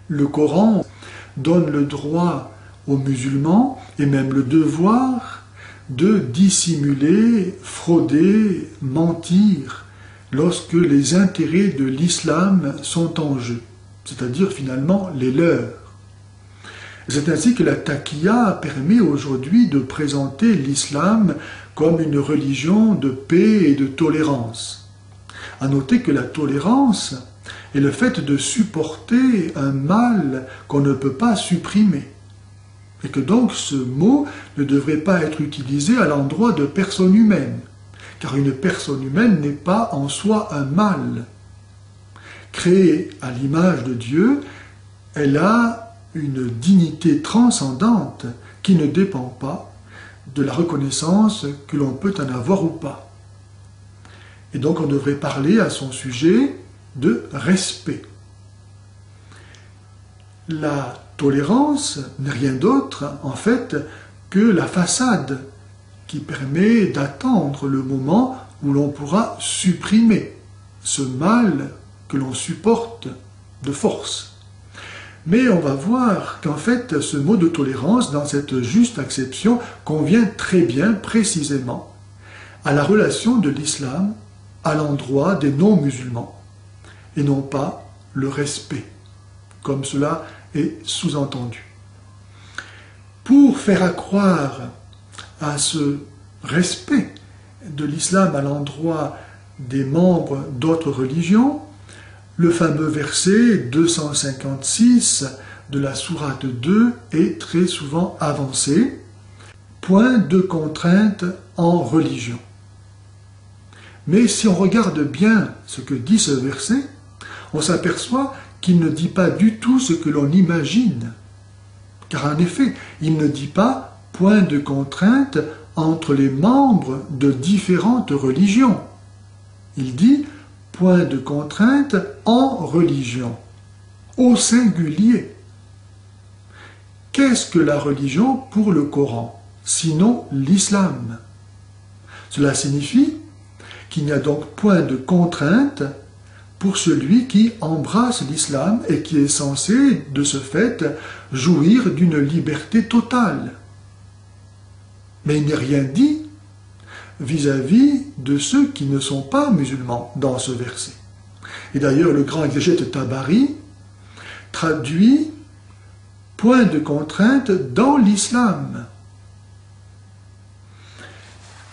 Le Coran donne le droit aux musulmans, et même le devoir, de dissimuler, frauder, mentir, lorsque les intérêts de l'islam sont en jeu, c'est-à-dire finalement les leurs. C'est ainsi que la taqiyya permet aujourd'hui de présenter l'islam comme une religion de paix et de tolérance. À noter que la tolérance est le fait de supporter un mal qu'on ne peut pas supprimer, et que donc ce mot ne devrait pas être utilisé à l'endroit de personnes humaines, car une personne humaine n'est pas en soi un mal. Créée à l'image de Dieu, elle a une dignité transcendante qui ne dépend pas de la reconnaissance que l'on peut en avoir ou pas. Et donc on devrait parler à son sujet de respect. La tolérance n'est rien d'autre, en fait, que la façade qui permet d'attendre le moment où l'on pourra supprimer ce mal que l'on supporte de force. Mais on va voir qu'en fait, ce mot de tolérance, dans cette juste acception, convient très bien, précisément, à la relation de l'islam à l'endroit des non-musulmans, et non pas le respect, comme cela est sous-entendu. Pour faire accroire à ce respect de l'islam à l'endroit des membres d'autres religions, le fameux verset 256 de la sourate 2 est très souvent avancé. Point de contrainte en religion. Mais si on regarde bien ce que dit ce verset, on s'aperçoit qu'il ne dit pas du tout ce que l'on imagine. Car en effet, il ne dit pas point de contrainte entre les membres de différentes religions. Il dit point de contrainte en religion, au singulier. Qu'est-ce que la religion pour le Coran, sinon l'islam? Cela signifie qu'il n'y a donc point de contrainte pour celui qui embrasse l'islam et qui est censé, de ce fait, jouir d'une liberté totale. Mais il n'est rien dit vis-à-vis de ceux qui ne sont pas musulmans dans ce verset. Et d'ailleurs, le grand exégète Tabari traduit « point de contrainte dans l'islam ».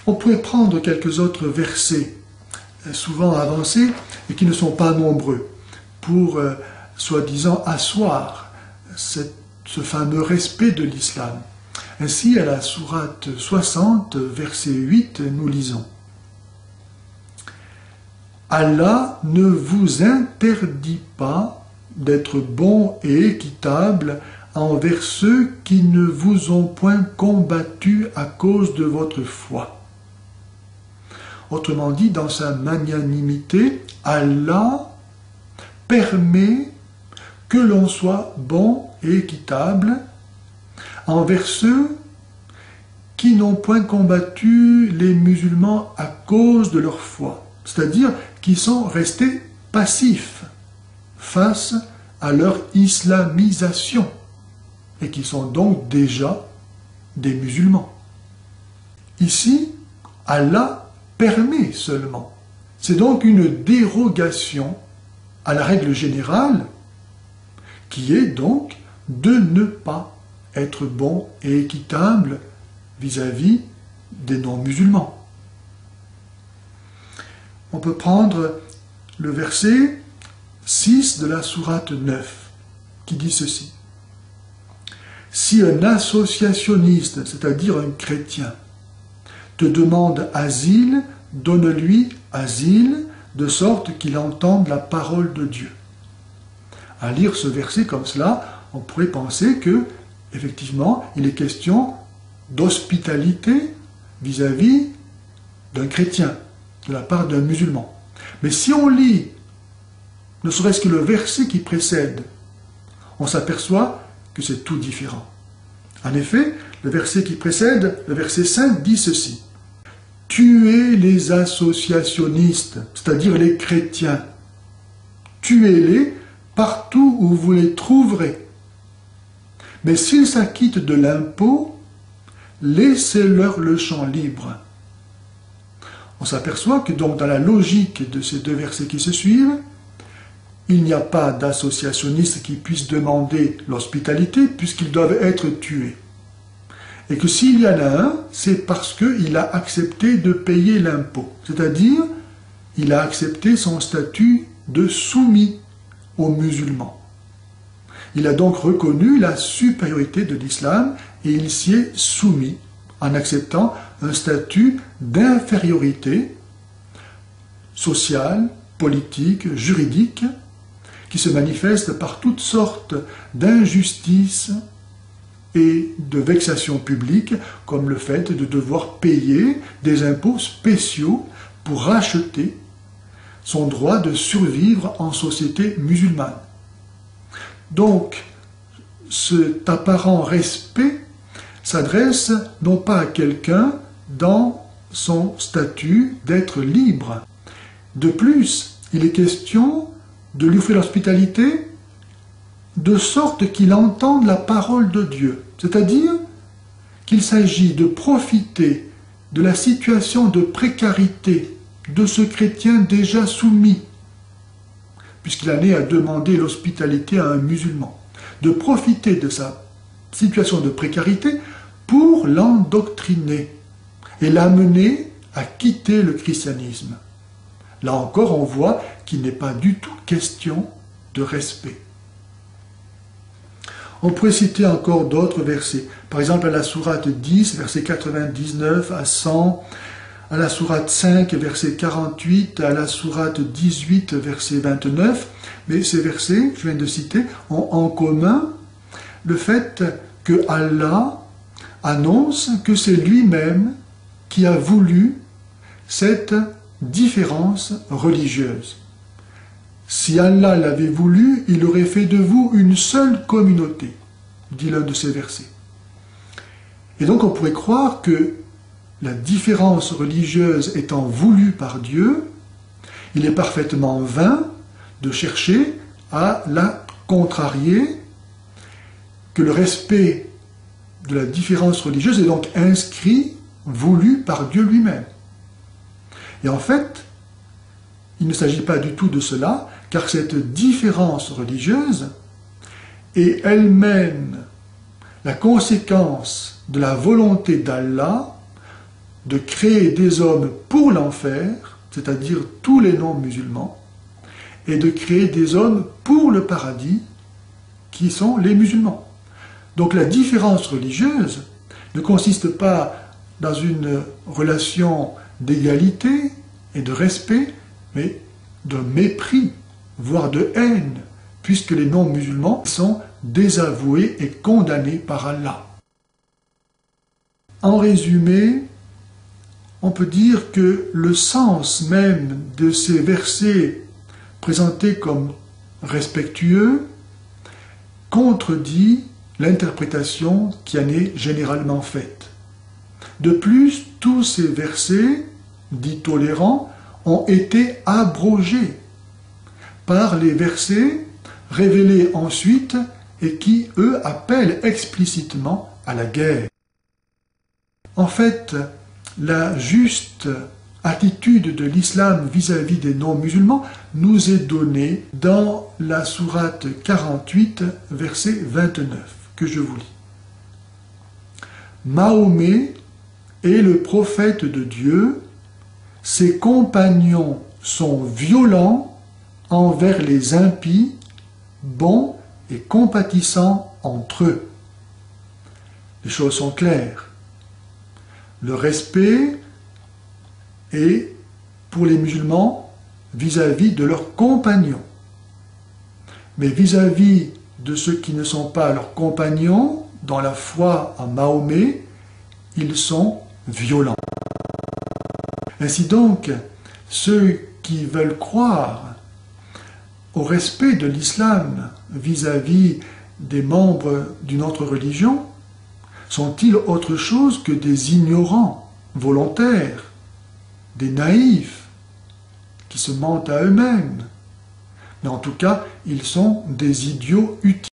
On pourrait prendre quelques autres versets, souvent avancés, et qui ne sont pas nombreux, pour, soi-disant, asseoir ce fameux respect de l'islam. Ainsi, à la sourate 60, verset 8, nous lisons « Allah ne vous interdit pas d'être bon et équitable envers ceux qui ne vous ont point combattu à cause de votre foi. » Autrement dit, dans sa magnanimité, Allah permet que l'on soit bon et équitable envers ceux qui n'ont point combattu les musulmans à cause de leur foi, c'est-à-dire qui sont restés passifs face à leur islamisation et qui sont donc déjà des musulmans. Ici, Allah permet seulement. C'est donc une dérogation à la règle générale qui est donc de ne pas être bon et équitable vis-à-vis des non-musulmans. On peut prendre le verset 6 de la sourate 9 qui dit ceci. Si un associationniste, c'est-à-dire un chrétien, te demande asile, donne-lui asile, de sorte qu'il entende la parole de Dieu. À lire ce verset comme cela, on pourrait penser que, effectivement, il est question d'hospitalité vis-à-vis d'un chrétien, de la part d'un musulman. Mais si on lit, ne serait-ce que le verset qui précède, on s'aperçoit que c'est tout différent. En effet, le verset qui précède, le verset 5, dit ceci. « Tuez les associationnistes, c'est-à-dire les chrétiens. Tuez-les partout où vous les trouverez. Mais s'ils s'acquittent de l'impôt, laissez-leur le champ libre. On s'aperçoit que donc dans la logique de ces deux versets qui se suivent, il n'y a pas d'associationnistes qui puissent demander l'hospitalité puisqu'ils doivent être tués. Et que s'il y en a un, c'est parce qu'il a accepté de payer l'impôt. C'est-à-dire, il a accepté son statut de soumis aux musulmans. Il a donc reconnu la supériorité de l'islam et il s'y est soumis en acceptant un statut d'infériorité sociale, politique, juridique, qui se manifeste par toutes sortes d'injustices et de vexations publiques, comme le fait de devoir payer des impôts spéciaux pour racheter son droit de survivre en société musulmane. Donc, cet apparent respect s'adresse non pas à quelqu'un dans son statut d'être libre. De plus, il est question de lui offrir l'hospitalité de sorte qu'il entende la parole de Dieu, c'est-à-dire qu'il s'agit de profiter de la situation de précarité de ce chrétien déjà soumis, puisqu'il en est à demander l'hospitalité à un musulman, de profiter de sa situation de précarité pour l'endoctriner et l'amener à quitter le christianisme. Là encore, on voit qu'il n'est pas du tout question de respect. On pourrait citer encore d'autres versets. Par exemple, à la sourate 10, versets 99 à 100, à la sourate 5, verset 48, à la sourate 18, verset 29. Mais ces versets, que je viens de citer, ont en commun le fait que Allah annonce que c'est lui-même qui a voulu cette différence religieuse. Si Allah l'avait voulu, il aurait fait de vous une seule communauté, dit l'un de ces versets. Et donc on pourrait croire que la différence religieuse étant voulue par Dieu, il est parfaitement vain de chercher à la contrarier, que le respect de la différence religieuse est donc inscrit, voulu par Dieu lui-même. Et en fait, il ne s'agit pas du tout de cela, car cette différence religieuse est elle-même la conséquence de la volonté d'Allah de créer des hommes pour l'enfer, c'est-à-dire tous les non-musulmans, et de créer des hommes pour le paradis, qui sont les musulmans. Donc la différence religieuse ne consiste pas dans une relation d'égalité et de respect, mais de mépris, voire de haine, puisque les non-musulmans sont désavoués et condamnés par Allah. En résumé, on peut dire que le sens même de ces versets présentés comme respectueux contredit l'interprétation qui en est généralement faite. De plus, tous ces versets, dits tolérants, ont été abrogés par les versets révélés ensuite et qui, eux, appellent explicitement à la guerre. En fait, la juste attitude de l'islam vis-à-vis des non-musulmans nous est donnée dans la sourate 48, verset 29, que je vous lis. Mahomet est le prophète de Dieu, ses compagnons sont violents envers les impies, bons et compatissants entre eux. Les choses sont claires. Le respect est pour les musulmans vis-à-vis de leurs compagnons. Mais vis-à-vis de ceux qui ne sont pas leurs compagnons, dans la foi en Mahomet, ils sont violents. Ainsi donc, ceux qui veulent croire au respect de l'islam vis-à-vis des membres d'une autre religion, sont-ils autre chose que des ignorants volontaires, des naïfs qui se mentent à eux-mêmes? Mais en tout cas, ils sont des idiots utiles.